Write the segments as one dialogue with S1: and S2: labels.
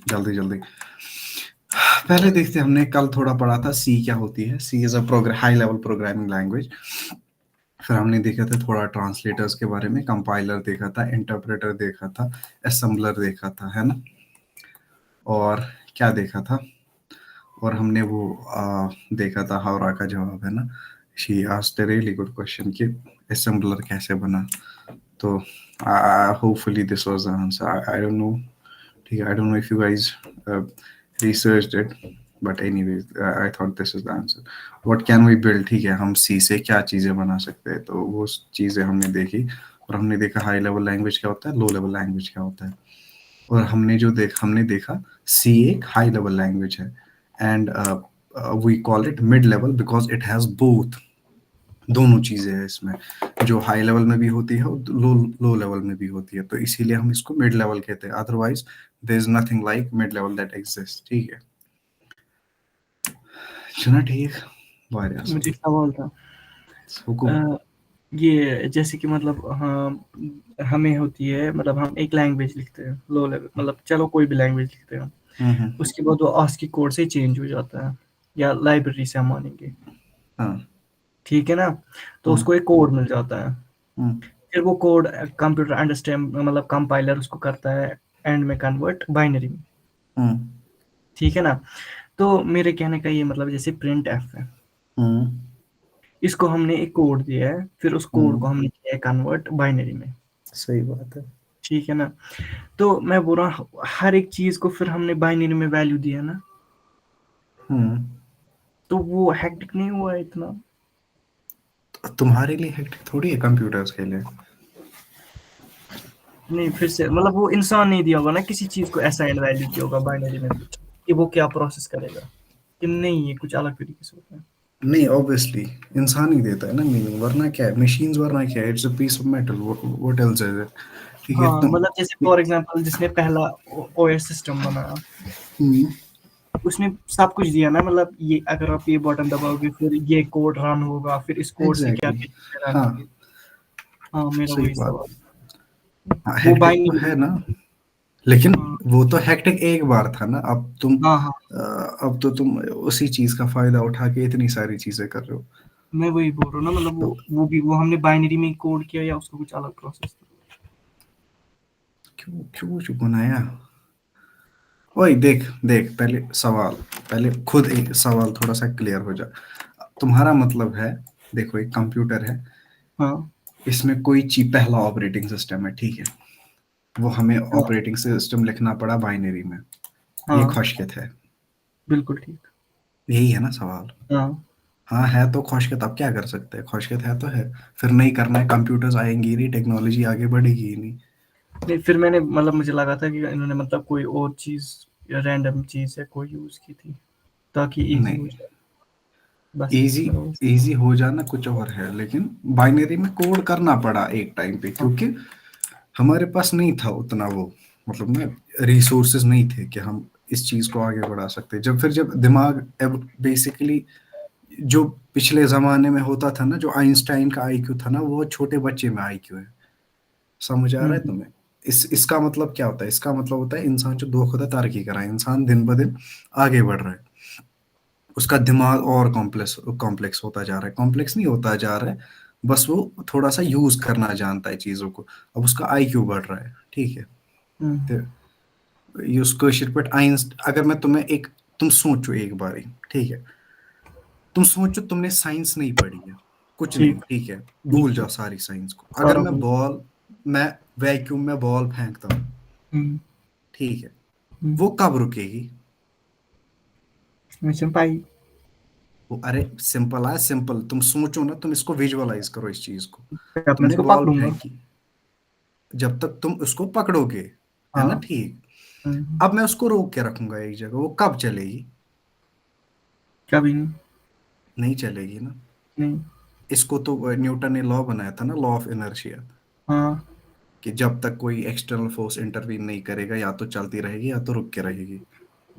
S1: जल्दी जल्दी पहले देखते हैं, हमने कल थोड़ा पढ़ा था सी क्या होती है। C is a high level programming language. फिर हमने देखा था थोड़ा ट्रांसलेटर्स के बारे में, कंपाइलर देखा था, इंटरप्रेटर देखा था, असेंबलर देखा था, है ना। और क्या देखा था, और हमने वो देखा था हावड़ा का जवाब, है ना। She asked a really good question कि असेंबलर कैसे बना। तो hopefully this was the answer. I don't know, ठीक है, I don't know if you guys researched it, but anyways I thought this is the answer. What can we build, ठीक है, हम सी से क्या चीजें बना सकते हैं, तो वो चीजें हमने देखी। और हमने देखा हाई लेवल लैंग्वेज क्या होता है, लो लेवल लैंग्वेज क्या होता है। और हमने देखा सी एक हाई लेवल लैंग्वेज है, and we call it mid level because it has both, दोनों चीजें हैं इसमें, जो हाई लेवल में भी होती है और लो लो लेवल में भी होती है, तो इसीलिए हम इसको मिड लेवल कहते हैं। Otherwise there is nothing like mid level that exist, ठीक है। सुना ठीक, वारिया
S2: मुझे
S1: सब
S2: एक सवाल था।
S1: हुकुम।
S2: अ, ये जैसे कि मतलब हाँ, हमें होती है, मतलब हम एक लैंग्वेज लिखते हैं लो लेवल, मतलब चलो कोई भी लैंग्वेज लिखते हैं,
S1: हम्म।
S2: उसके बाद वो ASCII कोड से चेंज हो जाता है, या लाइब्रेरी से हम मानेंगे,
S1: हाँ।
S2: ठीक है ना। तो
S1: हम्म।
S2: उसको एक कोड मिल जाता है।
S1: हम्म।
S2: फिर वो कोड कंप्यूटर अंडरस्टैंड, मतलब कंपाइलर उसको करता है एंड में कन्वर्ट बाइनरी में,
S1: हम्म।
S2: ठीक है ना। तो मेरे कहने का ये मतलब जैसे प्रिंट एफ है,
S1: हम्म।
S2: इसको हमने एक कोड दिया है, फिर उस कोड को
S1: हम्म।
S2: हमने किया है कन्वर्ट बाइनरी में,
S1: सही बात है।
S2: ठीक है ना। तो मैं बोल रहा हूँ हर एक चीज को फिर हमने बाइनरी में वैल्यू दिया ना,
S1: हम्म।
S2: तो वो हेक्टिक नहीं हुआ है इतना।
S1: तुम्हारे लिए हेक्टिक थोड़ी है, कंप्यूटर्स के लिए।
S2: नहीं, फिर से मतलब वो इंसान नहीं दिया होगा ना किसी चीज को असाइन वैल्यू किया होगा बाइनरी में कुछ, कि वो क्या प्रोसेस करेगा, कि नहीं ये कुछ अलग तरीके से होता है।
S1: नहीं, ऑब्वियसली इंसान ही देता है ना मीनिंग, वरना क्या है, मशीन्स, वरना क्या है, it's a piece of metal, what else is it, ठीक है
S2: हाँ,
S1: तुम।
S2: मतलब जैसे फॉर एग्जांपल जिसने पहला OS सिस्टम बनाया,
S1: हम्म।
S2: उसने सब कुछ दिया ना, मतलब ये अगर आप ये बटन दबाओगे फिर ये कोड रन होगा, फिर इस कोड से क्या
S1: एग्जैक्टली।
S2: क्या चीजें रन
S1: हाँ,
S2: होगी। हाँ, मेरा
S1: सही
S2: वही
S1: बात।
S2: सवाल।
S1: हाँ,
S2: वो
S1: हेक्टिक तो
S2: बाइनरी
S1: है
S2: में।
S1: ना, लेकिन
S2: हाँ
S1: वो तो हेक्टिक एक बार था ना। अब तुम
S2: हाँ हाँ,
S1: अब तो तुम उसी चीज का फायदा उठा के इतनी सारी चीजें कर रहे हो।
S2: मैं वही बोल रहा हूँ ना, मतलब
S1: तो
S2: वो भी वो हमने बाइनरी में कोड किया या उसको कुछ अलग प्रोसेस था।
S1: क्यों क्यों चुप बनाया। वही देख देख, पहले सवाल, पहले खुद एक सवाल थोड़ा सा क्लियर हो जा। तुम्हारा मतलब है, देखो एक कंप्यूटर है,
S2: हाँ
S1: इसमें कोई चीज, पहला ऑपरेटिंग सिस्टम है, ठीक है, वो हमें
S2: हाँ
S1: ऑपरेटिंग सिस्टम लिखना पड़ा बाइनरी में, ये
S2: हाँ,
S1: खुशकित है।
S2: बिल्कुल ठीक।
S1: यही है ना सवाल।
S2: हाँ,
S1: हाँ है तो खुशकित, अब क्या कर सकते हैं, खुशकित है तो है। फिर नहीं करना है, कंप्यूटर्स आएंगी ही नहीं, टेक्नोलॉजी आगे बढ़ेगी ही नहीं।
S2: नहीं फिर मैंने मतलब मुझे लगा था कि इन्होंने मतलब कोई और चीज या रैंडम चीज है कोई यूज की थी ताकि इजी हो
S1: नहीं,
S2: जाए, बस
S1: इजी,
S2: मेरा वही।
S1: इजी हो जाना कुछ और है, लेकिन बाइनरी में कोड करना पड़ा एक टाइम पे,
S2: हाँ
S1: क्योंकि हमारे पास नहीं था उतना वो, मतलब ना, रिसोर्सेज नहीं थे कि हम इस चीज को आगे बढ़ा सकते। जब दिमाग, अब बेसिकली जो पिछले जमाने में होता था ना, जो आइंस्टाइन का आईक्यू था ना, वो छोटे बच्चे में आईक्यू है। समझ आ रहा है
S2: हम्म,
S1: तुम्हें। इसका मतलब क्या होता है, इसका मतलब होता है इंसान जो दो खुदा तरक्की कर रहा है, इंसान दिन ब दिन आगे बढ़ रहा है, उसका दिमाग और कॉम्प्लेक्स कॉम्प्लेक्स होता जा रहा है, कॉम्प्लेक्स नहीं होता जा रहा है, बस वो थोड़ा सा यूज करना जानता है चीजों को। अब उसका आईक्यू बढ़ रहा है, ठीक है।
S2: हम्म,
S1: तो ये उसको शिरपट आइंस्ट, अगर मैं तुम्हें एक, तुम सोचो एक बारी, ठीक है, तुम सोचो तुमने साइंस नहीं पढ़ी है, कुछ नहीं,
S2: ठीक,
S1: ठीक है, भूल
S2: बिल्कुल,
S1: जाओ सारी साइंस को। अगर
S2: सारा
S1: मैं
S2: कुछ।
S1: बॉल, मैं वैक्यूम में बॉल फेंकता हूँ,
S2: हम्म,
S1: ठीक है,
S2: हम्म,
S1: वो कब रुकेगी।
S2: मिशन पाई।
S1: वो, अरे सिंपल है, सिंपल, तुम सोचो ना, तुम इसको विजुअलाइज करो इस चीज को।
S2: अब मैं
S1: तुमने
S2: इसको
S1: बॉल
S2: पकड़ूंगा।
S1: फेंकी, जब तक तुम उसको पकड़ोगे, है ना,
S2: हाँ।
S1: ठीक।
S2: हम्म,
S1: अब मैं उसको रोक के रखूंगा एक जगह, वो कब चलेगी।
S2: कभी नहीं।
S1: नहीं चलेगी ना।
S2: नहीं।
S1: इसको तो न्यूटन ने लॉ बनाया था ना, लॉ ऑफ इनर्शिया,
S2: हाँ,
S1: कि जब तक कोई एक्सटर्नल फोर्स इंटरवीन नहीं करेगा, या तो चलती रहेगी या तो रुक के रहेगी।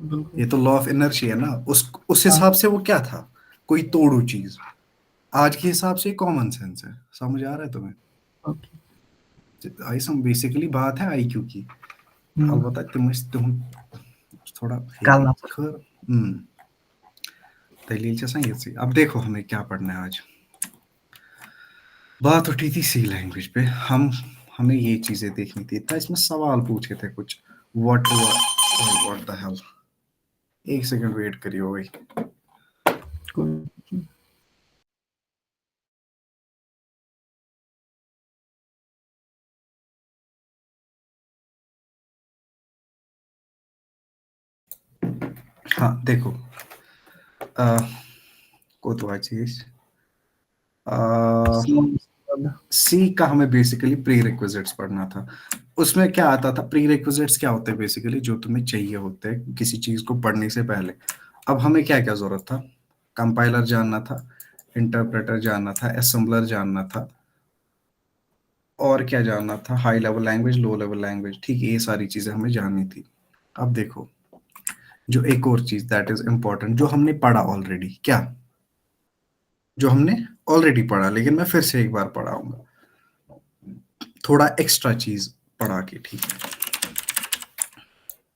S2: बिल्कुल।
S1: ये तो लॉ ऑफ इनर्शिया है ना, उस
S2: हाँ,
S1: हिसाब से वो क्या था, कोई तोड़ू चीज। आज के हिसाब से कॉमन सेंस है, समझ आ रहा है तुम्हें।
S2: ओके।
S1: आई सम बेसिकली बात है आईक्यू की।
S2: हम्म,
S1: अलबत्ता तुम थोड़ा
S2: Kalna.
S1: खर दलील ये अब देखो हमें क्या पढ़ना है आज। बात उठी थी सी लैंग्वेज पे, हमें ये चीजें देखनी थी। था इसमें सवाल पूछे थे कुछ, व्हाट द हेल। एक सेकंड वेट करियो भाई।
S2: Cool.
S1: हाँ देखो, को तो चीज सी का हमें बेसिकली प्री रिक्विजिट्स पढ़ना था। उसमें क्या आता था, प्री रिक्विजिट्स क्या होते हैं बेसिकली, जो तुम्हें चाहिए होते हैं किसी चीज को पढ़ने से पहले। अब हमें क्या क्या जरूरत था, कंपाइलर जानना था, इंटरप्रेटर जानना था, असेंबलर जानना था, और क्या जानना था, high level language, low level language. ठीक है, ये सारी चीजें हमें जाननी थी। अब देखो, जो एक और चीज दैट इज इम्पोर्टेंट, जो हमने पढ़ा ऑलरेडी, क्या जो हमने ऑलरेडी पढ़ा, लेकिन मैं फिर से एक बार पढ़ाऊंगा, थोड़ा एक्स्ट्रा चीज पढ़ा के। ठीक है,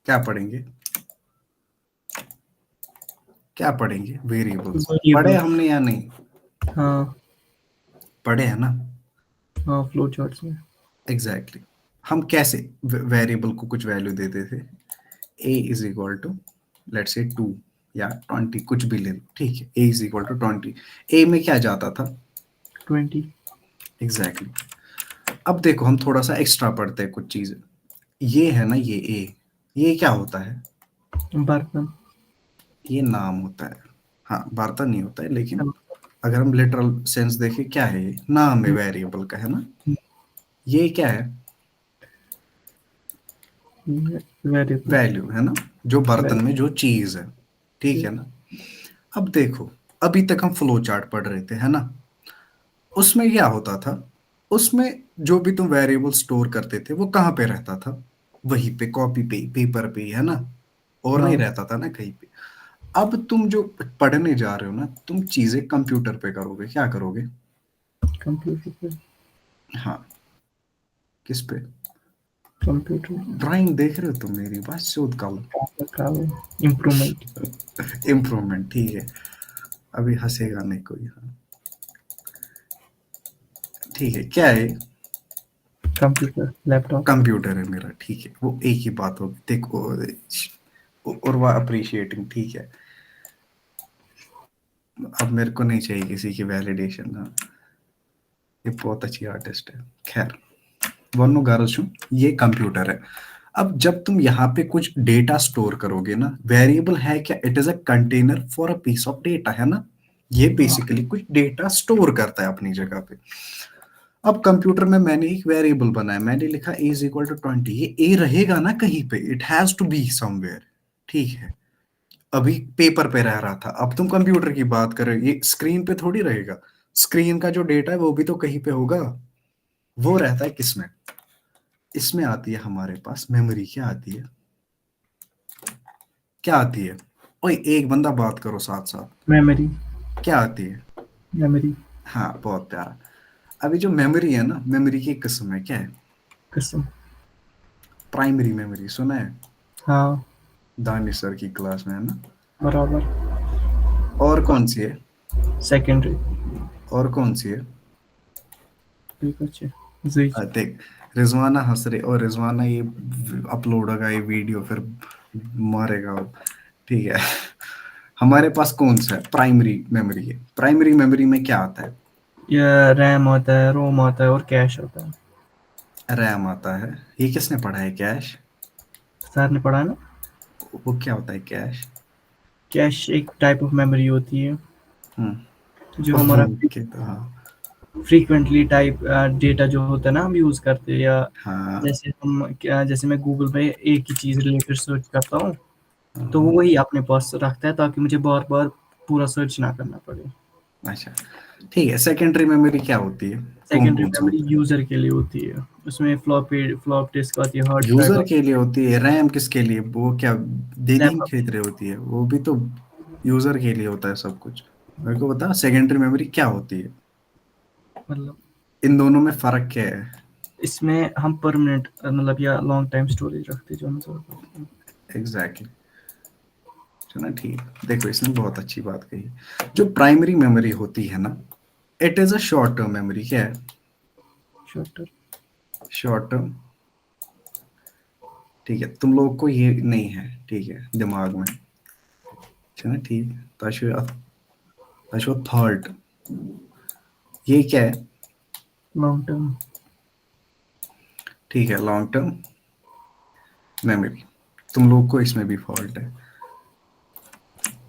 S1: क्या पढ़ेंगे, क्या पढ़ेंगे, वेरिएबल्स पढ़े
S2: Variables.
S1: हमने या नहीं,
S2: हाँ
S1: पढ़े है ना।
S2: हाँ फ्लो चार्ट्स में।
S1: एग्जैक्टली हम कैसे वेरिएबल को कुछ वैल्यू देते थे, a is equal to let's say 2 या 20, कुछ भी ले लो। ठीक है, a is equal to 20, a में क्या जाता था,
S2: 20.
S1: एग्जैक्टली अब देखो हम थोड़ा सा एक्स्ट्रा पढ़ते हैं कुछ चीजें। ये है ना, ये a, ये क्या होता है,
S2: बर्तन.
S1: ये नाम होता है। हाँ, बर्तन नहीं होता है, लेकिन अगर हम लिटरल सेंस देखें, क्या है ये, नाम है वेरिएबल का, है ना। ये क्या है,
S2: Variable.
S1: वैल्यू है ना, जो बर्तन
S2: Value.
S1: में जो चीज है। ठीक है ना। अब देखो, अभी तक हम फ्लो चार्ट पढ़ रहे थे, है ना। उसमें क्या होता था, उसमें जो भी तुम वेरिएबल स्टोर करते थे वो कहाँ पे रहता था, वहीं पे, कॉपी पे, पेपर पे, है ना, और नहीं
S2: हाँ
S1: रहता था ना कहीं पे। अब तुम जो पढ़ने जा रहे हो ना, तुम चीजें कंप्यूटर पे करोगे, क्या करोगे,
S2: कंप्यूटर पे.
S1: हाँ, किस पे,
S2: कंप्यूटर.
S1: ड्राइंग देख रहे हो तुम मेरी, बस शोध कल।
S2: इम्प्रूवमेंट.
S1: इम्प्रूवमेंट, ठीक है, अभी हंसेगा नहीं कोई। हाँ ठीक है, क्या है,
S2: कंप्यूटर लैपटॉप.
S1: कंप्यूटर है मेरा। ठीक है, वो एक ही बात होगी, देखो, और वह अप्रिशिएटिंग। ठीक है, अब मेरे को नहीं चाहिए किसी की वैलिडेशन। हाँ, ये बहुत अच्छी आर्टिस्ट है। खैर, वरनो गारस हूँ, ये कंप्यूटर है। अब जब तुम यहाँ पे कुछ डेटा स्टोर करोगे ना, वेरिएबल है क्या, it is a container for a piece of data, है ना। ये बेसिकली कुछ डेटा स्टोर करता है अपनी जगह पे। अब कंप्यूटर में मैंने एक वेरिएबल बनाया, मैंने लिखा a इज इक्वल टू 20, ये a रहेगा ना कहीं पे, it has to be somewhere. ठीक है, अभी पेपर पे रह रहा था, अब तुम कंप्यूटर की बात कर रहे हो, ये स्क्रीन पे थोड़ी रहेगा। स्क्रीन का जो डेटा है वो भी तो कहीं पे होगा। वो रहता है किसमें, इसमें आती है हमारे पास मेमोरी। क्या आती है, क्या आती है, ओए एक बंदा बात करो साथ साथ,
S2: मेमोरी.
S1: क्या आती है।
S2: मेमोरी.
S1: हाँ, बहुत प्यारा। अभी जो मेमोरी है ना, मेमोरी की एक किस्म है, क्या है,
S2: कसम.
S1: प्राइमरी मेमोरी, सुना है,
S2: हाँ
S1: दानिश सर की क्लास में, है ना।
S2: बराबर.
S1: और कौन सी है,
S2: सेकेंडरी.
S1: और कौन सी है,
S2: ठीक अच्छे. जी.
S1: देख, रिजवाना हंस रही, और रिजवाना ये अपलोड होगा ये वीडियो, फिर मारेगा वो। ठीक है, हमारे पास कौन सा है, प्राइमरी मेमोरी है। प्राइमरी मेमोरी में क्या आता है,
S2: ये रैम आता है, रोम आता है और कैश आता है.
S1: रैम आता है। ये किसने पढ़ा है, कैश,
S2: सर ने पढ़ा है ना.
S1: वो क्या होता है कैश।
S2: कैश एक टाइप ऑफ मेमोरी होती है जो हमारा
S1: ओके, तो हाँ,
S2: फ्रीक्वेंटली टाइप डेटा जो होता है ना हम यूज़ करते हैं, या
S1: हाँ,
S2: जैसे मैं गूगल पे एक ही चीज़ रिलेटेड सर्च करता हूँ, तो वो
S1: हाँ,
S2: वही अपने पास रखता है ताकि मुझे बार बार पूरा सर्च ना करना पड़े.
S1: अच्छा, ठीक है। सेकेंडरी मेमोरी क्या होती है, कौन
S2: सेकेंडरी
S1: कौन सा
S2: मेमोरी
S1: होता है,
S2: यूज़र के लिए होती है. उसमें फ्लॉप डिस्क आती है, हार्ड ड्राइव
S1: यूजर
S2: आती
S1: के लिए होती है। रैम किसके लिए, वो क्या
S2: है,
S1: दीदी हम
S2: लैपटॉप.
S1: खरीद रहे होती है, वो भी तो यूजर के लिए होता है सब कुछ। मेरे को बता, सेकेंडरी मेमोरी क्या होती है,
S2: मतलब
S1: इन दोनों में फर्क क्या है।
S2: इसमें हम परमानेंट मतलब या लॉन्ग टाइम स्टोरेज रखते हैं जो हम ज़रूरत होती है.
S1: एग्जैक्टली, ना ठीक। देखो इसने बहुत अच्छी बात कही। जो प्राइमरी मेमोरी होती है ना, it is a short term memory. क्या है?
S2: शॉर्टर।
S1: Short term. ठीक है, तुम लोग को ये नहीं है, ठीक है, दिमाग में। है ना ठीक। थॉट, ये क्या है?
S2: Long term.
S1: ठीक है, लॉन्ग टर्म मेमोरी। तुम लोग को इसमें भी फॉल्ट है।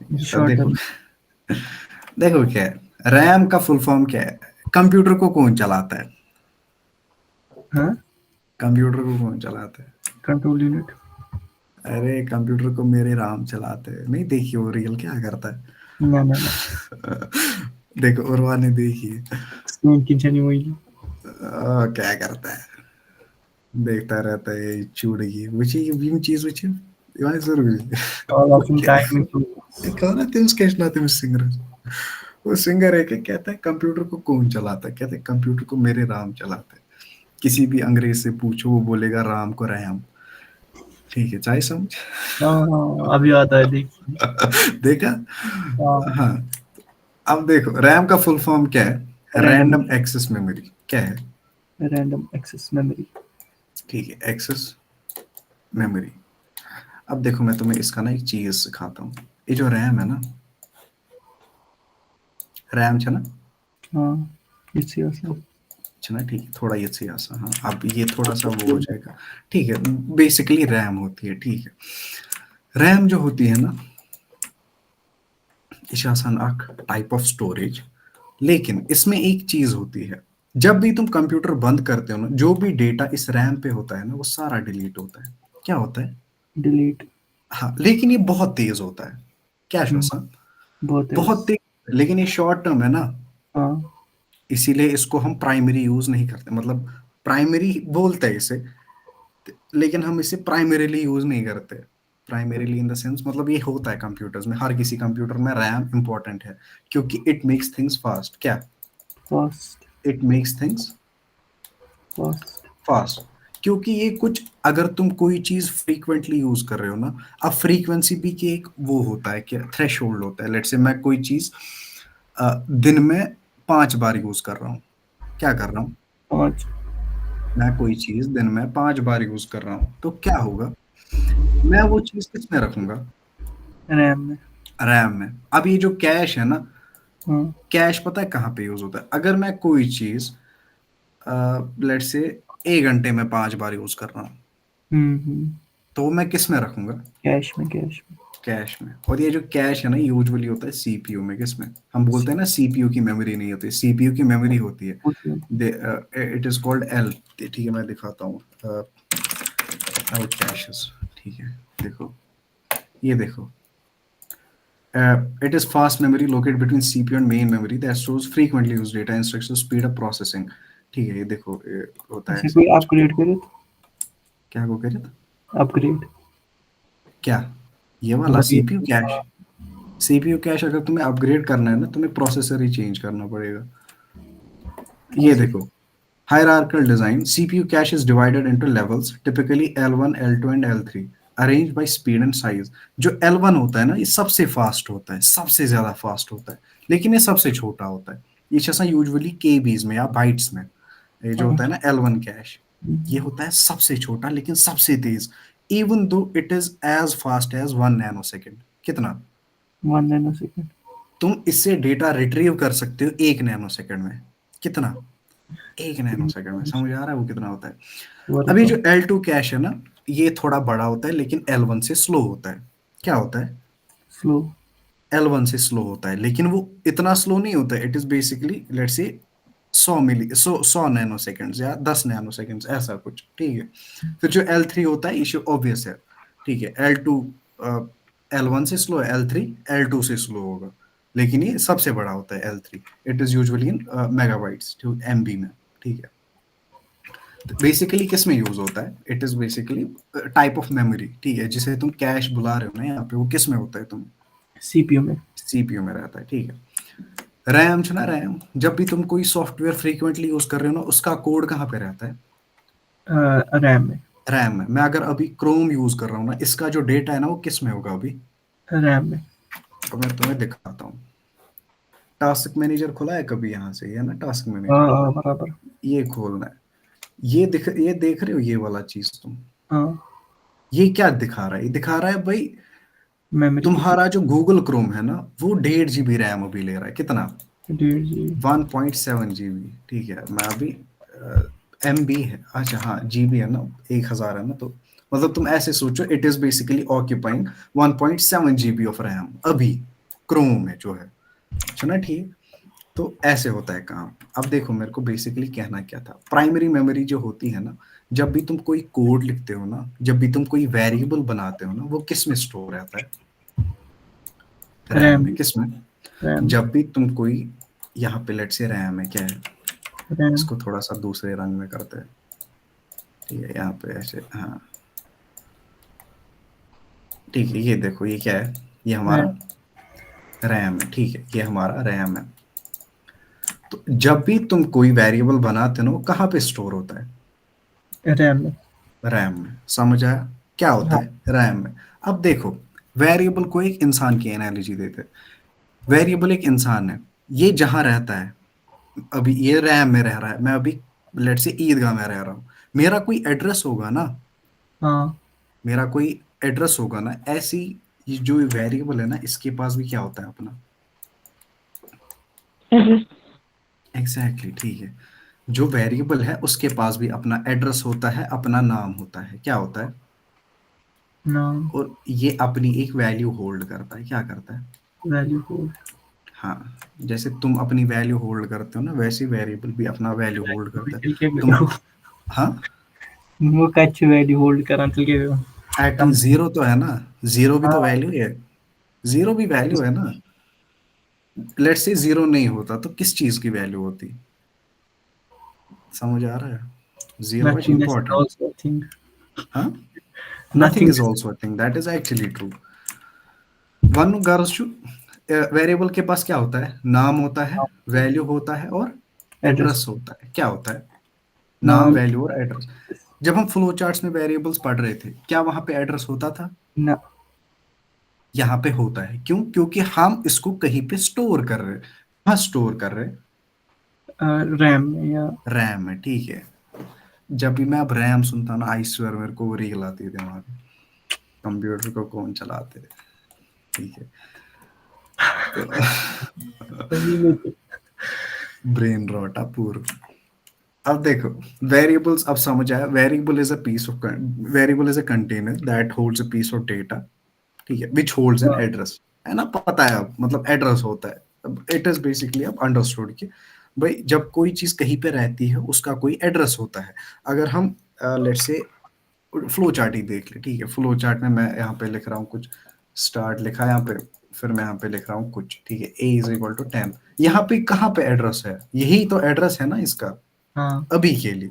S1: अब
S2: शॉर्ट
S1: देखो,
S2: टर्म।
S1: देखो क्या है, रैम का फुल फॉर्म क्या है? कंप्यूटर को कौन चलाता है?
S2: हाँ,
S1: कंप्यूटर को कौन चलाता है?
S2: Control unit.
S1: अरे कंप्यूटर को मेरे राम चलाते हैं। नहीं देखिए वो रियल क्या करता
S2: ना ना ना,
S1: है। देखो उर्वा ने देखी है।
S2: स्क्रीन की जनी हुई है।
S1: क्या करता है, देखता रहता है ये चूड़गी वुची यम चीज वुची यह जरूरी।
S2: और
S1: वो
S2: अपनी
S1: क्या
S2: टाइम में तो
S1: कौन है तुम स्केच ना तुम सिंगर? वो सिंगर है कि कहता है कंप्यूटर को कौन चलाता है? कहते हैं कंप्यूटर को मेरे राम चलाते हैं। किसी भी अंग्रेज से पूछो वो बोलेगा राम को रैम। ठीक है, चाहे समझ।
S2: हाँ हाँ, अभी आता है देखिए।
S1: देखा।
S2: हाँ,
S1: हाँ, अब देखो रैम का फुल फॉर्म क्या है?
S2: Random
S1: random access memory. क्या है?
S2: Random access memory.
S1: ठीक है, एक्सेस मेमोरी। अब देखो मैं तुम्हें इसका ना एक चीज सिखाता हूँ। ये जो रैम है ना, रैम है ना,
S2: हाँ, इससे आसान।
S1: ना ठीक, थोड़ा ये से आसा। हाँ, अब ये थोड़ा सा वो हो जाएगा। ठीक है, बेसिकली रैम होती है। ठीक है, रैम जो होती है ना, इस आसान अक टाइप ऑफ स्टोरेज। लेकिन इसमें एक चीज होती है, जब भी तुम कंप्यूटर बंद करते हो ना, जो भी डेटा इस रैम पे होता है ना, वो सारा डिलीट होता है। क्या होता है?
S2: डिलीट।
S1: हाँ, लेकिन ये बहुत तेज होता है। क्या श्वसन?
S2: बहुत है
S1: बहुत
S2: इस।
S1: तेज, लेकिन ये शॉर्ट टर्म है ना,
S2: हाँ,
S1: इसीलिए इसको हम प्राइमरी यूज नहीं करते। मतलब प्राइमरी बोलते हैं इसे, लेकिन हम इसे प्राइमरीली यूज नहीं करते। प्राइमरीली इन द सेंस मतलब ये होता है कंप्यूटर्स में, हर किसी कंप्यूटर में रैम इंपॉर्टेंट है, क्योंकि इट मेक्स थिंग्स फास्ट। क्या?
S2: Fast.
S1: It makes things
S2: fast.
S1: Fast. क्योंकि ये कुछ, अगर तुम कोई चीज फ्रीक्वेंटली यूज कर रहे हो ना, अब फ्रीक्वेंसी भी की एक वो होता है, क्या थ्रेश होल्ड होता है। लेट से मैं कोई चीज दिन में 5 बार यूज कर रहा हूँ। क्या कर रहा हूँ?
S2: 5।
S1: मैं कोई चीज दिन में 5 बार यूज कर रहा हूँ, तो क्या होगा? मैं वो चीज किस में रखूंगा?
S2: रैम में।
S1: रैम में। अब ये जो कैश है ना,
S2: हाँ।
S1: कैश पता है कहाँ पे यूज होता है? अगर मैं कोई चीज लेट से 1 घंटे में 5 बार यूज कर रहा हूँ,
S2: हम्म।
S1: तो वो मैं किस में रखूंगा?
S2: कैश में, कैश में।
S1: कैश में। और ये जो कैश है ना, यूजुअली होता है सीपीयू में। किस में? हम बोलते हैं ना सीपीयू की मेमोरी नहीं होती, सीपीयू की मेमोरी होती है। It is called L. ठीक है, मैं दिखाता हूँ। L caches. ठीक है, देखो, ये देखो, it is fast memory located between CPU and main memory that stores frequently used data instructions to speed up processing। ठीक है, ये देखो, ये होता है
S2: इसे
S1: ऐसा
S2: कोई
S1: कुछ।
S2: अपग्रेड करे तो।
S1: क्या को कह रहे थे?
S2: अपग्रेड।
S1: क्या? ये वाला
S2: वही।
S1: CPU cash. सीपीयू कैश अगर तुम्हें अपग्रेड करना है ना, तुम्हें प्रोसेसर ही चेंज करना पड़ेगा। ये
S2: ऐसे।
S1: देखो, hierarchical design, CPU cache is divided into levels, typically L1, L2 and L3, arranged by speed and size। जो L1 होता है ना, ये सबसे फास्ट होता है, सबसे ज्यादा फास्ट होता है, लेकिन ये सबसे छोटा होता है। ये जैसा यूजुअली केबीज में या बाइट्स में, ये जो
S2: हाँ।
S1: होता है ना L1 कैश, ये होता है सबसे छोटा लेकिन सबसे तेज। Even though it is as fast as 1 nano second. कितना?
S2: 1 नैनो सेकेंड।
S1: तुम इससे डेटा रिट्रीव कर सकते हो 1 नैनो सेकेंड में। कितना? 1 नैनो सेकंड में। समझ आ रहा है वो कितना होता है?
S2: और
S1: अभी
S2: तो
S1: जो L2 कैश है ना, ये थोड़ा बड़ा होता है लेकिन L1 से स्लो होता है। क्या होता है?
S2: स्लो।
S1: L1 से स्लो होता है, लेकिन वो इतना स्लो नहीं होता है। इट इज बेसिकली लेट से 100 नैनो सेकंड्स या 10 नैनो सेकंड्स ऐसा कुछ। ठीक है, फिर जो L3 होता है, इशू ऑब्वियस है। ठीक है, L2 L1 से स्लो है, L3 L2 से स्लो होगा, लेकिन ये सबसे बड़ा होता है L3। It is usually in megabytes two MB में। ठीक है, बेसिकली किस में यूज होता है? It is basically type of memory. ठीक है, जिसे तुम कैश बुला रहे हो ना यहाँ पे, वो किस में होता है? तुम
S2: सीपीयू में।
S1: सीपीयू में रहता है। ठीक है, रैम ना, रैम जब भी तुम कोई सॉफ्टवेयर फ्रीक्वेंटली यूज कर रहे हो ना, उसका कोड कहाँ पे रहता है?
S2: रैम में।
S1: रैम में। मैं अगर अभी क्रोम यूज कर रहा हूँ ना, इसका जो डेटा है ना, वो किस में होगा अभी?
S2: रैम में।
S1: अब मैं तुम्हें दिखाता हूँ। टास्क मैनेजर खुला है कभी यहाँ से, ये ना टास्क
S2: हाँ
S1: मैनेजर,
S2: हाँ बराबर।
S1: ये खोलना है। ये देख रहे हो ये वाला चीज तुम,
S2: हाँ
S1: ये क्या दिखा रहा है? ये दिखा रहा है भाई
S2: मेमोरी कितनी?
S1: तुम्हारा जो गूगल क्रोम है ना, वो 1.5 GB रैम अभी ले रहा है। कितना?
S2: 1.5 GB।
S1: 1.7 GB। ठीक है, मैं अभी MB है, अच्छा हाँ GB है ना, 1000 है ना, तो मतलब तुम ऐसे सोचो, it is basically occupying 1.7 GB of RAM अभी क्रोम में जो है। सुना ठीक? तो ऐसे होता है काम। अब देखो मेरे को बेसिकली कहना क्या था, प्राइमरी मेमोरी जो होती है ना, जब भी तुम कोई कोड लिखते हो ना, जब भी तुम कोई वेरिएबल बनाते हो ना, वो किस में स्टोर रहता है? RAM
S2: RAM.
S1: में। किस में?
S2: रैम।
S1: जब भी तुम कोई, यहाँ पे लेट से रैम है, क्या है,
S2: रैम।
S1: इसको थोड़ा सा दूसरे रंग में करते हैं। ठीक है, यहाँ पे ऐसे, हाँ ठीक है, ये देखो ये क्या है, ये हमारा
S2: रैम।
S1: रैम है। ठीक है, ये हमारा रैम है। तो जब भी तुम कोई वेरिएबल बनाते हो ना, वो कहाँ पे स्टोर होता है?
S2: रैम में।
S1: रैम में। समझ आया? क्या होता
S2: हाँ।
S1: है रैम में? अब देखो, वेरिएबल को एक इंसान की एनालॉजी देते हैं। वेरिएबल एक इंसान है, ये जहां रहता है, अभी ये रैम में रह रहा है, मैं अभी लेट से ईदगाह में रह रहा हूँ, मेरा कोई एड्रेस होगा ना,
S2: हाँ।
S1: मेरा कोई एड्रेस होगा ना, ऐसी ये जो वेरिएबल है ना, इसके पास भी क्या होता है अपना?
S2: एड्रेस।
S1: एग्जैक्टली ठीक है, जो वेरिएबल है उसके पास भी अपना एड्रेस होता है, अपना नाम होता है, क्या होता है?
S2: नाम।
S1: और ये अपनी एक वैल्यू होल्ड करता है। क्या करता है?
S2: Value hold.
S1: हाँ, जैसे तुम अपनी वैल्यू होल्ड करते हो ना, वैसे वेरिएबल भी अपना वैल्यू होल्ड करता है।
S2: तिल के
S1: तुम,
S2: वो
S1: हाँ,
S2: कच्ची वैल्यू होल्ड करा तिल के
S1: एटम
S2: कम।
S1: जीरो तो है ना, जीरो भी तो
S2: हाँ।
S1: वैल्यू है, जीरो भी वैल्यू है ना। लेट्स से जीरो नहीं होता तो किस चीज की वैल्यू होती? समझ आ रहा है? Zero is
S2: nothingness is
S1: important.
S2: Also thing.
S1: हाँ, nothing is
S2: nothingness.
S1: Also thing, that is actually true. One girls variable के पास क्या होता है? नाम होता है, वैल्यू होता है, और
S2: एड्रेस।
S1: एड्रेस होता है। क्या होता है? नाम,
S2: नाम।
S1: वैल्यू और एड्रेस। जब हम फ्लो चार्ट्स में वेरिएबल्स पढ़ रहे थे, क्या वहां पे एड्रेस होता था?
S2: ना।
S1: यहाँ पे होता है। क्यों? क्योंकि हम इसको कहीं पे स्टोर कर रहे हैं। हाँ, स्टोर कर रहे हैं
S2: रैम में या।
S1: रैम में। ठीक है, जब भी मैं अब रैम सुनता ना, आई स्वेयर मेरे को वो रील आती है दिमाग में, कंप्यूटर को कौन चलाते हैं। ठीक है, तो
S2: सही में तो।
S1: ब्रेन रॉट पूरा। अब देखो, वेरिएबल्स अब समझ आया। Variable is a piece of, variable is a container that holds a piece of data. ठीक है, विच होल्ड्स एन
S2: हाँ,
S1: एड्रेस। है ना, पता है अब, मतलब एड्रेस होता है। इट इज बेसिकली अब अंडरस्टूड कि भाई जब कोई चीज कहीं पे रहती है, उसका कोई एड्रेस होता है। अगर हम लेट्स से फ्लो चार्ट ही देख ले। ठीक है, फ्लो चार्ट में मैं यहाँ पे लिख रहा हूँ कुछ, स्टार्ट लिखा है यहाँ पे, फिर मैं यहाँ पे लिख रहा हूँ कुछ। ठीक है, a इज इक्वल टू 10। यहाँ पे कहाँ पे एड्रेस है? यही तो एड्रेस है ना इसका,
S2: हाँ।
S1: अभी के लिए।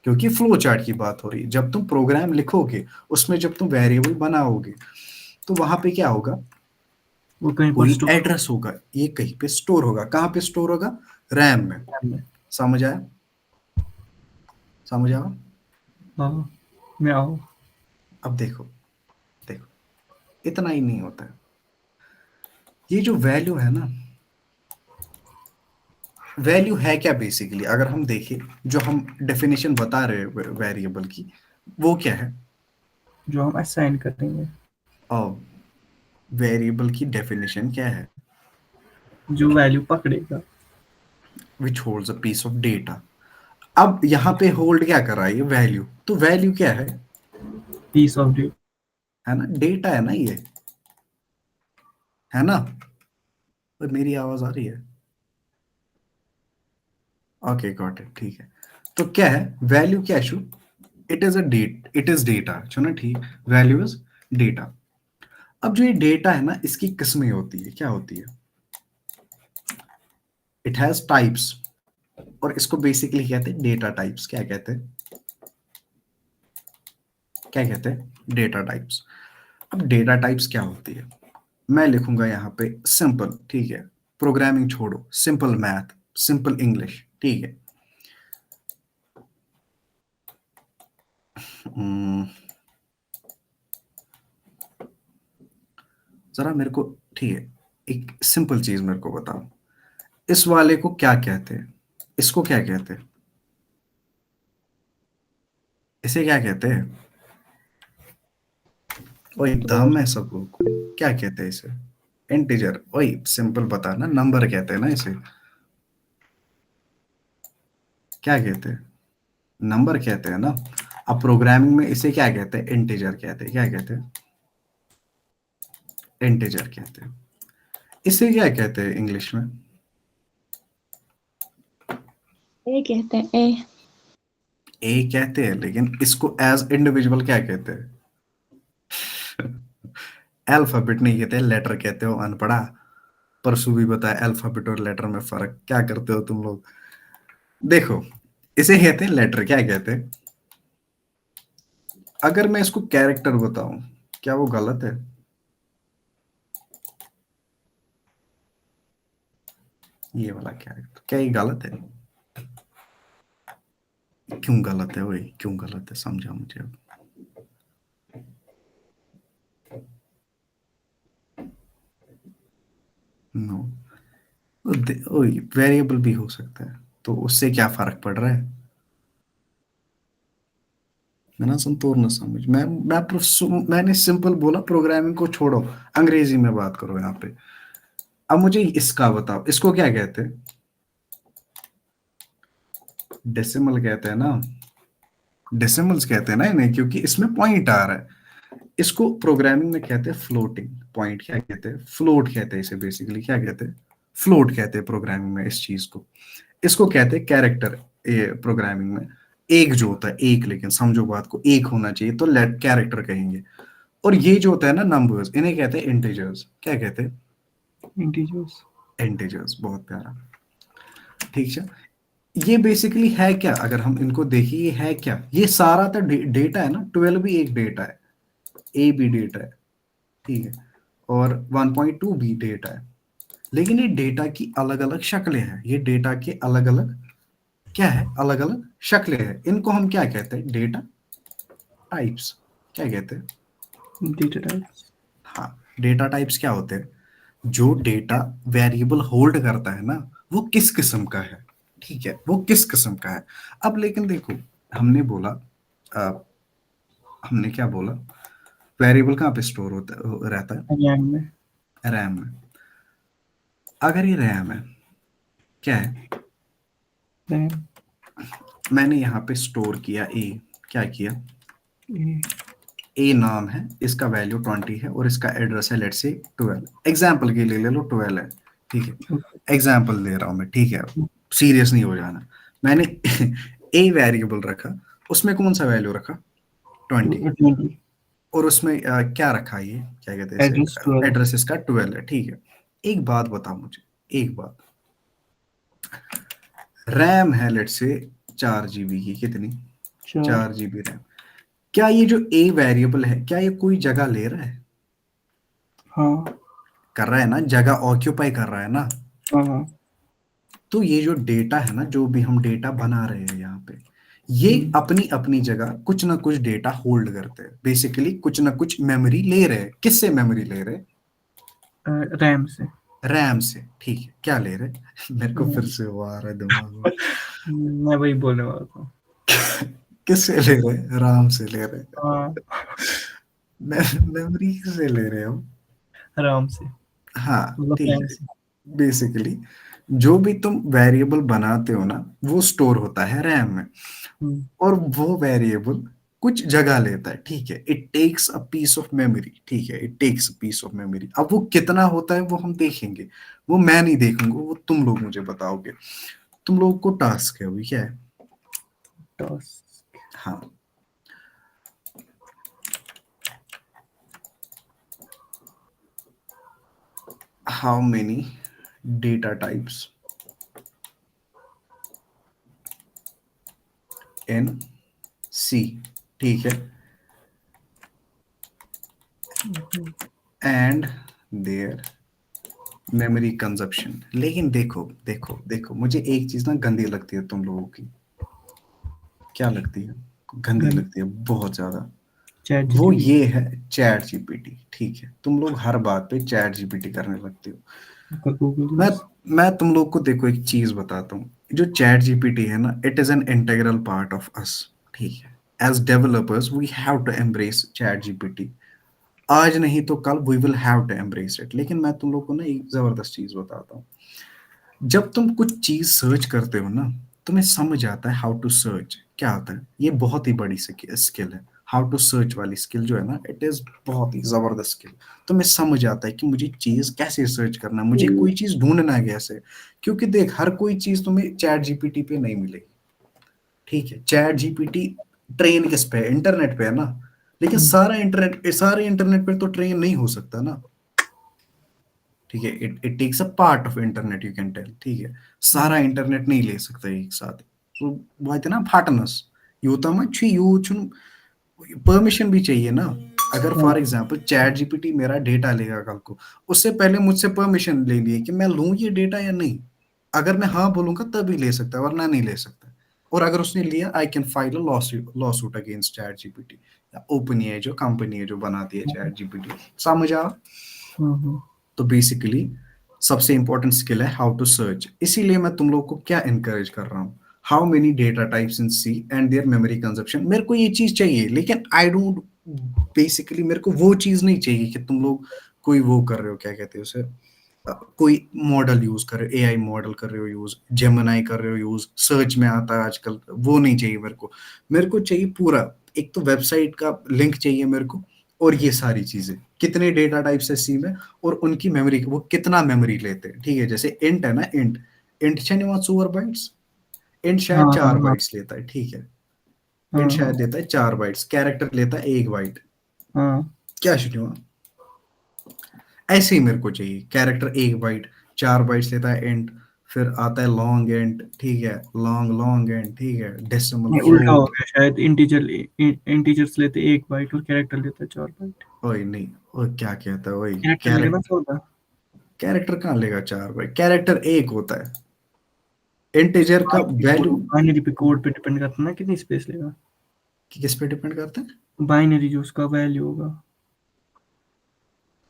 S1: क्योंकि फ्लो चार्ट की बात हो रही है, जब तुम प्रोग्राम लिखोगे, उसमें जब तुम वेरिएबल बनाओगे, तो वहां पे क्या होगा?
S2: वो कहीं पर
S1: कोई
S2: स्टोर।
S1: एड्रेस होगा, ये कहीं पे स्टोर होगा। कहाँ पे स्टोर होगा? रैम में।
S2: रैम में।
S1: समझ आया? समझ आया?
S2: हाँ। मैं आओ।
S1: अब देखो, देखो, इतना ही नहीं होता है। ये जो वैल्यू है ना, वैल्यू है क्या बेसिकली? अगर हम देखें, जो हम डेफिनेशन बता रहे हैं वेरिएबल की, वो क्या है?
S2: जो हम असाइन करेंगे।
S1: और वेरिएबल की डेफिनेशन क्या है?
S2: जो वैल्यू पकड़ेगा।
S1: Which holds a piece of data. अब यहाँ पे होल्ड क्या कर रहा है? ये वैल्यू। तो वैल्यू क्या है?
S2: Piece of data.
S1: है ना, डेटा है ना ये, है ना? और मेरी आवाज आ रही है? Okay, got it. ठीक है, तो क्या है वैल्यू? क्या issue? It is a date, it is data. सुना ठीक, वैल्यू इज डेटा। अब जो ये डेटा है ना, इसकी किस्में होती है। क्या होती है? इट हैज टाइप्स, और इसको बेसिकली कहते हैं डेटा टाइप्स। क्या कहते हैं? क्या कहते हैं? Data types. अब डेटा टाइप्स क्या होती है? मैं लिखूंगा यहाँ पे सिंपल। ठीक है, प्रोग्रामिंग छोड़ो, सिंपल मैथ, सिंपल इंग्लिश। ठीक है, जरा मेरे को, ठीक है, एक सिंपल चीज मेरे को बताओ, इस वाले को क्या कहते हैं, इसको क्या कहते हैं, इसे क्या कहते हैं? वही
S2: तो
S1: दम है सब लोग को, क्या कहते हैं इसे? इंटीजर, वही सिंपल बता ना, नंबर कहते हैं ना इसे, क्या कहते हैं? नंबर कहते हैं ना। अब प्रोग्रामिंग में इसे क्या कहते हैं? इंटीजर कहते हैं। क्या कहते हैं? इंटीजर कहते हैं। इसे क्या कहते हैं इंग्लिश में?
S3: ए कहते हैं, ए।
S1: ए कहते हैं, लेकिन इसको एज इंडिविजुअल क्या कहते हैं? अल्फाबेट नहीं कहते, लेटर कहते हो अनपढ़ा। परसों भी बताया अल्फाबेट और लेटर में फर्क, क्या करते हो तुम लोग? देखो, इसे कहते हैं लेटर, क्या कहते हैं? अगर मैं इसको कैरेक्टर बताऊं, क्या वो गलत है? ये वाला कैरेक्टर, क्या ये गलत है? क्यों गलत है? वही क्यों गलत है, समझा मुझे अब। नो, वेरिएबल भी हो सकता है, तो उससे क्या फर्क पड़ रहा है? मैं ना संतोर ना समझ, मैंने सिंपल बोला, प्रोग्रामिंग को छोड़ो, अंग्रेजी में बात करो यहाँ पे। अब मुझे इसका बताओ, इसको क्या कहते हैं? डेसिमल कहते हैं ना, डेसिमल्स कहते हैं ना इन्हें, क्योंकि इसमें पॉइंट आ रहा है। इसको प्रोग्रामिंग में कहते हैं फ्लोटिंग पॉइंट, क्या कहते हैं? फ्लोट कहते हैं इसे, बेसिकली क्या कहते हैं? फ्लोट कहते हैं प्रोग्रामिंग में इस चीज को। इसको कहते हैं कैरेक्टर, ये प्रोग्रामिंग में एक जो होता है, एक, लेकिन समझो बात को, एक होना चाहिए तो लेट कैरेक्टर कहेंगे। और ये जो होता है ना नंबर्स, इन्हें कहते हैं इंटीजर्स। क्या कहते हैं?
S2: इंटीजर्स।
S1: इंटीजर्स, बहुत प्यारा। ठीक है, ये बेसिकली है क्या? अगर हम इनको देखिए, ये है क्या? ये सारा तो डेटा है ना, 12 भी एक डेटा है, ए भी डेटा है, ठीक है, और 1.2 भी डेटा है। लेकिन ये डेटा की अलग अलग शक्लें हैं, ये डेटा के अलग अलग क्या है, अलग अलग शक्लें हैं। इनको हम क्या कहते हैं? Data types. क्या कहते हैं?
S2: Data types.
S1: हाँ, डेटा टाइप्स क्या होते हैं? जो डेटा वेरिएबल होल्ड करता है ना, वो किस किस्म का है, ठीक है, वो किस किस्म का है। अब लेकिन देखो, हमने बोला, अ, हमने क्या बोला, वेरिएबल कहाँ पे स्टोर होता रहता है?
S2: रैम में।
S1: रैम में। अगर ये रैम है, क्या है?
S2: रैम।
S1: मैंने यहाँ पे स्टोर किया ए, क्या किया?
S2: ए।
S1: ए नाम है, इसका वैल्यू 20 है और इसका एड्रेस है लेट्स से 12। एग्जाम्पल के लिए ले लो, 12 है, ठीक है, एग्जाम्पल दे रहा हूँ मैं, ठीक है, सीरियस नहीं हो जाना। मैंने ए वेरिएबल रखा, उसमें कौन सा वैल्यू रखा? 20।
S2: 20।
S1: और उसमें क्या रखा, ये क्या कहते हैं इसे?
S2: एड्रेस 12।
S1: एड्रेस इसका 12 है, ठीक है। एक बात बताओ मुझे, एक बात, रैम है लेट्स से 4 GB की, कितनी?
S2: 4।
S1: 4 GB रैम। क्या ये जो ए वेरिएबल है, क्या ये कोई जगह ले रहा है?
S2: हाँ
S1: कर रहा है ना, जगह ऑक्यूपाई कर रहा है ना।
S2: हाँ हाँ।
S1: तो ये जो डेटा है ना, जो भी हम डेटा बना रहे हैं यहाँ पे, ये अपनी अपनी जगह कुछ ना कुछ डेटा होल्ड करते हैं, बेसिकली कुछ ना कुछ मेमोरी ले रहे हैं। किससे मेमोरी ले रहे हैं?
S2: रैम से।
S1: रैम से, ठीक है, क्या ले रहे हैं? मेरे को फिर से वो आ रहा है दिमाग में।
S2: मैं वही बोलने वाला था।
S1: किससे ले रहे हैं? राम से ले रहे
S2: हाँ,
S1: हैं। मेमोरी से ले रहे हो?
S2: आराम से,
S1: हाँ,
S2: मतलब
S1: ठीक
S2: रैम
S1: है।
S2: से।
S1: बेसिकली जो भी तुम वेरिएबल बनाते हो ना, वो स्टोर होता है रैम में।
S2: हम्म,
S1: और वो वेरिएबल कुछ जगह लेता है, ठीक है, it takes a piece of memory, ठीक है, it takes a piece of memory. अब वो कितना होता है वो हम देखेंगे, वो मैं नहीं देखूंगा, वो तुम लोग मुझे बताओगे। तुम लोग को टास्क है अभी, क्या है?
S2: टास्क।
S1: हाँ, how many data types in C, ठीक है, एंड देयर मेमोरी कंजप्शन। लेकिन देखो देखो देखो, मुझे एक चीज ना गंदी लगती है तुम लोगों की। क्या लगती है? गंदी
S2: गन।
S1: लगती है बहुत ज्यादा।
S2: चैट
S1: वो
S2: जीपीटी
S1: ये है चैट जीपीटी। ठीक है, तुम लोग हर बात पे चैट जीपीटी करने लगते हो।
S2: का गूगल
S1: मैं
S2: ग्लास।
S1: मैं तुम लोग को देखो एक चीज बताता हूँ। जो चैट जीपीटी है ना, it is an integral part of us. ठीक है, as developers we have to embrace ChatGPT. आज नहीं तो कल we will have to embrace it. लेकिन मैं तुम लोग को ना एक जबरदस्त चीज बताता हूँ। जब तुम कुछ चीज सर्च करते हो ना, तुम्हें समझ आता है हाउ टू सर्च क्या होता है। ये बहुत ही बड़ी स्किल है। हाउ टू सर्च वाली स्किल जो है ना, इट इज बहुत ही जबरदस्त स्किल। तुम्हें समझ आता है कि मुझे चीज कैसे सर्च करना है, मुझे कोई चीज ढूंढना है कैसे। क्योंकि देख, हर कोई चीज तुम्हें चैट जीपीटी पे नहीं मिलेगी। ठीक है, चैट जीपीटी ट्रेन किस पे है? इंटरनेट पे है ना। लेकिन सारे इंटरनेट पे तो ट्रेन नहीं हो सकता ना। ठीक है, it takes a part of internet, you can tell. ठीक है, सारा इंटरनेट नहीं ले सकता एक साथ। तो वो ना फाटनस यूतम यूचुन परमिशन भी चाहिए ना। अगर फॉर एग्जांपल चैट जीपीटी मेरा डेटा लेगा कल को, उससे पहले मुझसे परमिशन ले लिए कि मैं लूं ये डेटा या नहीं। अगर मैं हाँ बोलूंगा तभी ले सकता है, वरना नहीं ले सकता। और अगर उसने लिया, I can file a law suit against chat GPT या ओपन एआई जो कंपनी है जो बनाती है चैट जीपीटी। समझ आ? तो बेसिकली सबसे इंपॉर्टेंट स्किल है हाउ टू सर्च। इसीलिए मैं तुम लोग को क्या इनकरेज कर रहा हूँ, how many data types in C and their memory consumption. मेरे को ये चीज चाहिए, लेकिन आई डोंट बेसिकली, मेरे को वो चीज नहीं चाहिए कि तुम लोग कोई वो कर रहे हो, क्या कहते हैं उसे, कोई मॉडल यूज कर रहे हो, एआई मॉडल कर रहे हो यूज, जेमिनाई कर रहे हो यूज, सर्च में आता है आजकल, वो नहीं चाहिए मेरे को। मेरे को चाहिए पूरा, एक तो वेबसाइट का लिंक चाहिए मेरे को, और ये सारी चीजें कितने डेटा टाइप्स है सी में, और उनकी मेमोरी वो कितना मेमोरी लेते हैं। ठीक है, जैसे इंट है ना, इंट इंट छः 4 बाइट्स, इंट शायद
S2: हाँ
S1: 4
S2: हाँ
S1: बाइट्स लेता है। ठीक है, इंट
S2: हाँ
S1: शायद
S2: हाँ
S1: देता है 4 बाइट्स, कैरेक्टर लेता है 1 बाइट।
S2: हाँ
S1: क्या शुरू, ऐसे ही मेरे को चाहिए कैरेक्टर 1 बाइट, 4 बाइट्स लेता है इंट। फिर आता है लॉन्ग इंट। ठीक है, लॉन्ग लॉन्ग इंट। ठीक है, डेसिमल
S2: ये उल्टा हो
S1: फ्लोट।
S2: गया शायद। इंटीजर्स लेते 1 बाइट और कैरेक्टर लेता 4 बाइट।
S1: ओए नहीं, और क्या कहता है वही
S2: कैरेक्टर लेगा ना
S1: कैरेक्टर।
S2: 14।
S1: कैरेक्टर कहाँ लेगा 4 बाइट? कैरेक्टर एक होता है। इंटीजर का वैल्यू
S2: बाइनरी पे कोड पे डिपेंड करता है ना कितनी स्पेस लेगा।
S1: किस पे डिपेंड करता है?
S2: बाइनरी जो उसका वैल्यू होगा।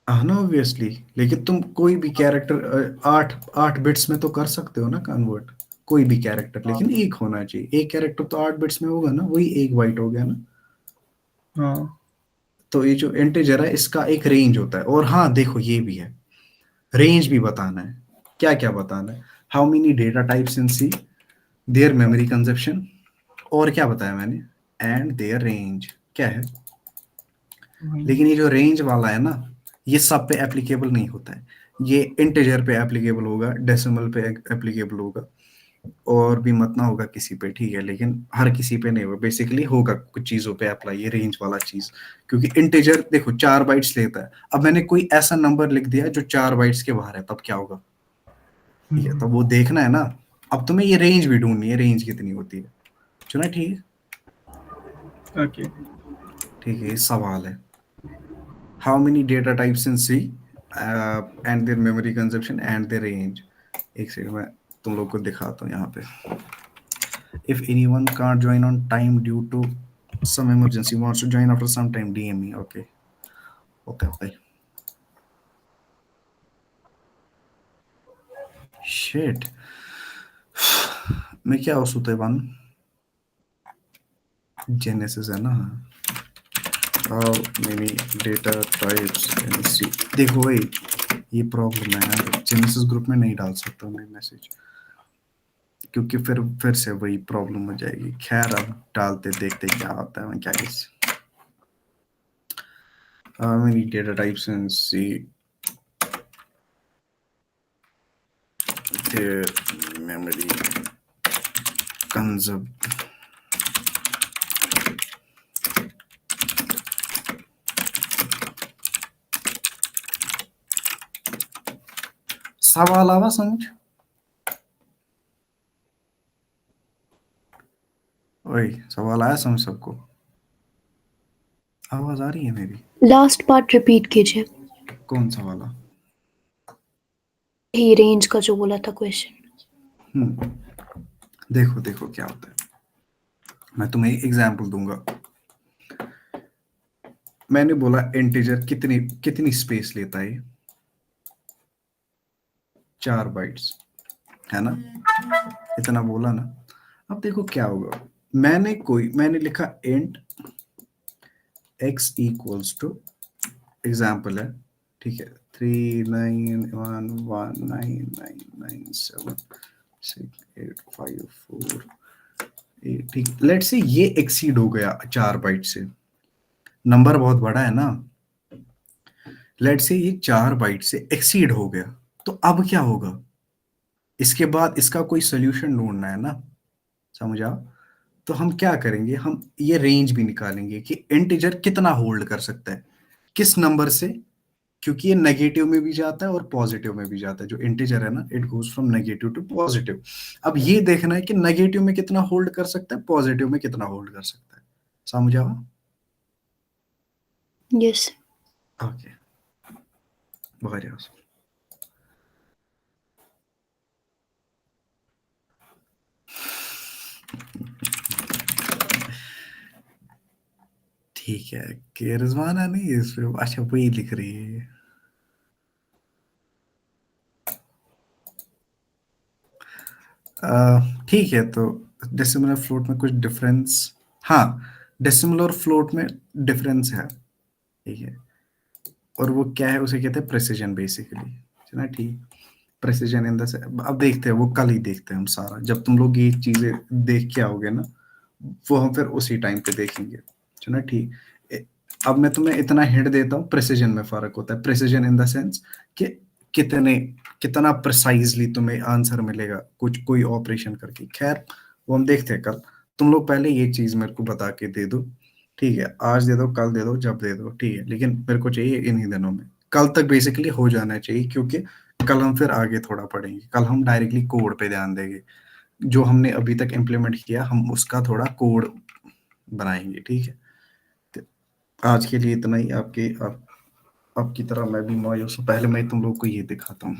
S1: हाँ ना, ऑब्वियसली। लेकिन तुम कोई भी कैरेक्टर 8 8 बिट्स में तो कर सकते हो ना कन्वर्ट, कोई भी कैरेक्टर।
S2: हाँ
S1: लेकिन एक होना चाहिए, एक कैरेक्टर तो 8 बिट्स में होगा ना, वही 1 बाइट हो गया ना।
S2: हाँ
S1: तो ये जो इंटीजर है, इसका एक रेंज होता है। और हाँ देखो, ये भी है, रेंज भी बताना है। क्या क्या बताना है? How many data types in C, their memory consumption, और क्या बताया मैंने, एंड देयर रेंज क्या है।
S2: वही।
S1: लेकिन ये जो रेंज वाला है ना, ये सब पे एप्लीकेबल नहीं होता है। ये इंटीजर पे एप्लीकेबल होगा, डेसिमल पे एप्लीकेबल होगा, और भी मत ना होगा किसी पे। ठीक है, लेकिन हर किसी पे नहीं होगा। बेसिकली होगा कुछ चीजों पे अप्लाई ये रेंज वाला चीज। क्योंकि इंटीजर देखो 4 बाइट्स लेता है। अब मैंने कोई ऐसा नंबर लिख दिया जो 4 बाइट्स के बाहर है, तब क्या होगा? ठीक है, तब वो देखना है ना। अब तुम्हें ये रेंज भी ढूंढनी है, रेंज कितनी होती है। चलो ना, ठीक है।
S2: ओके।
S1: ठीक है, ये सवाल है। How many data types in C and their memory consumption and their range. एक सेकंड में तुम लोग को दिखाता हूँ यहाँ पे। If anyone can't join on time due to some emergency, wants to join after some time, DM me. Okay, okay भाई। Shit, मैं क्या होता है वन जेनेसिस है ना। How many data types in C? देखो भाई, ये प्रॉब्लम है यार, जेनेसिस ग्रुप में नहीं डाल सकता मैं मैसेज, क्योंकि फिर से वही प्रॉब्लम हो जाएगी। खैर, अब डालते देखते क्या होता है। मैं क्या How many data types in C, their memory consumption। सवाल आवा समझ? वही सवाल आया समझ सबको? आवाज आ रही है मेरी?
S3: लास्ट पार्ट रिपीट कीजिए।
S1: कौन सा वाला?
S3: ही रेंज का जो बोला था क्वेश्चन।
S1: देखो देखो क्या होता है। मैं तुम्हें एक एग्जांपल दूंगा। मैंने बोला इंटीजर कितनी कितनी स्पेस लेता है, 4 बाइट्स, है ना, इतना बोला ना। अब देखो क्या होगा, मैंने लिखा int x equals to, example है, ठीक है, 3911999976854, ठीक, लेट से ये एक्सीड हो गया 4 बाइट से, नंबर बहुत बड़ा है ना, लेट से ये 4 बाइट से एक्सीड हो गया, तो अब क्या होगा, इसके बाद इसका कोई सोल्यूशन ढूंढना है ना, समझा। तो हम क्या करेंगे, हम ये रेंज भी निकालेंगे कि इंटीजर कितना होल्ड कर सकता है, किस नंबर से, क्योंकि ये नेगेटिव में भी जाता है और पॉजिटिव में भी जाता है, जो इंटीजर है ना, it goes from negative to positive. अब ये देखना है कि नेगेटिव में कितना होल्ड कर सकता है, पॉजिटिव में कितना होल्ड कर सकता है, समझा।
S3: Yes.
S1: ओके, बहुत बढ़िया। ठीक है, कि रिजवाना नहीं है इस पे, अच्छा वही लिख रही है। ठीक है, तो डेसिमल और फ्लोट में कुछ डिफरेंस, हाँ, डेसिमल और फ्लोट में डिफरेंस है, ठीक है, और वो क्या है, उसे कहते हैं प्रेसिजन बेसिकली, है ना, ठीक, प्रेसिजन इन द, अब देखते हैं, वो कल ही देखते हैं हम सारा, जब तुम लोग ये चीजें देख के आओगे ना, वो हम फिर उसी टाइम पे देखेंगे, है ना, ठीक। अब मैं तुम्हें इतना हिंट देता हूँ, प्रेसिजन में फर्क होता है, प्रेसिजन इन द सेंस कि कितने कितना प्रिसाइजली तुम्हें आंसर मिलेगा कुछ कोई ऑपरेशन करके, खैर वो हम देखते हैं कल। तुम लोग पहले ये चीज मेरे को बता के दे दो, ठीक है, आज दे दो, कल दे दो, जब दे दो, ठीक है, लेकिन मेरे को चाहिए इन्हीं दिनों में, कल तक बेसिकली हो जाना चाहिए, क्योंकि कल हम फिर आगे थोड़ा पढ़ेंगे, कल हम डायरेक्टली कोड पे ध्यान देंगे, जो हमने अभी तक इम्प्लीमेंट किया हम उसका थोड़ा कोड बनाएंगे, ठीक है। तो आज के लिए इतना ही, आपकी तरह मैं भी मायूस हूँ, पहले मैं तुम लोग को ये दिखाता हूँ।